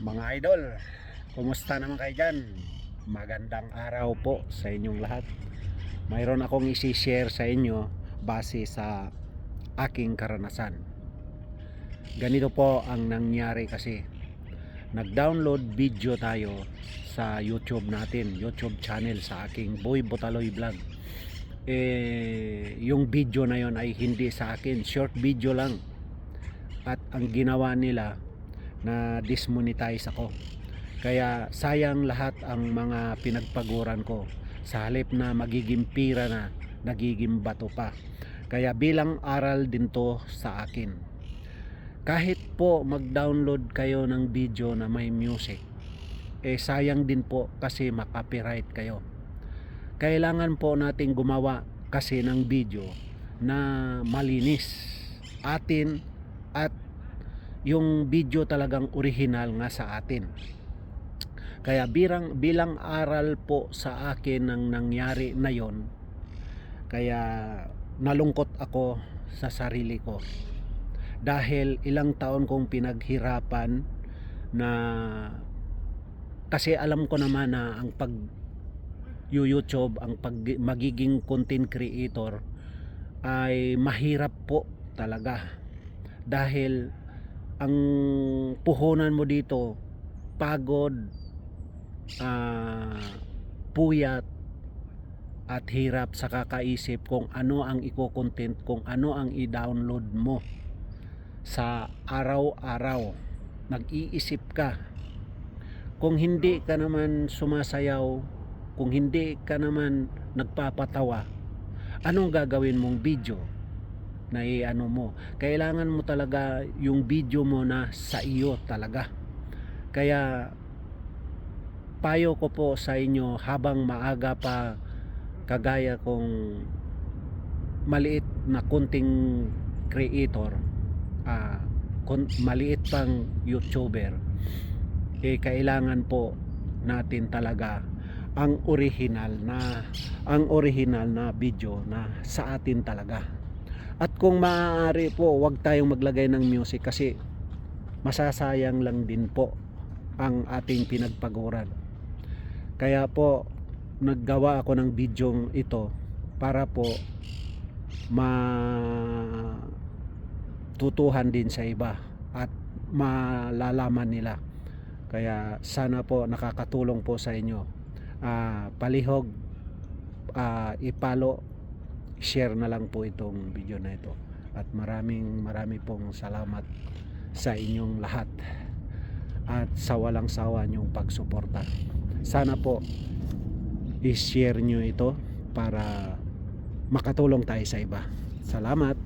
Mga idol, kumusta naman kayo dyan? Magandang araw po sa inyong lahat. Mayroon akong isi-share sa inyo base sa aking karanasan. Ganito po ang nangyari kasi. Nag-download video tayo sa YouTube natin, YouTube channel sa aking Boy Butaloy Vlog. Yung video na yon ay hindi sa akin, short video lang. At ang ginawa nila, na dismonetize ako. Kaya sayang lahat ang mga pinagpaguran ko. Sa halip na magiging pira na, nagiging bato pa. Kaya bilang aral din to sa akin. Kahit po mag-download kayo ng video na may music, sayang din po kasi makapiright kayo. Kailangan po nating gumawa kasi ng video na malinis atin at yung video talagang original nga sa atin. Kaya bilang aral po sa akin ng nangyari na yon, kaya nalungkot ako sa sarili ko dahil ilang taon kong pinaghirapan na, kasi alam ko naman na ang pag YouTube, ang magiging content creator ay mahirap po talaga dahil ang puhunan mo dito pagod, puyat at hirap sa kakaisip kung ano ang i-content, kung ano ang i-download mo sa araw-araw. Nag-iisip ka. Kung hindi ka naman sumasayaw, kung hindi ka naman nagpapatawa, anong gagawin mong video na i-ano mo? Kailangan mo talaga yung video mo na sa iyo talaga. Kaya payo ko po sa inyo, habang maaga pa, kagaya kong maliit na konting creator, maliit pang YouTuber, kailangan po natin talaga ang original na video na sa atin talaga. At kung maaari po, wag tayong maglagay ng music kasi masasayang lang din po ang ating pinagpaguran. Kaya po naggawa ako ng video ito para po matutuhan din sa iba at malalaman nila. Kaya sana po nakakatulong po sa inyo. Palihog, i-follow, share na lang po itong video na ito. At marami pong salamat sa inyong lahat at sa walang sawa niyong pagsuporta. Sana po i-share nyo ito para makatulong tayo sa iba. Salamat.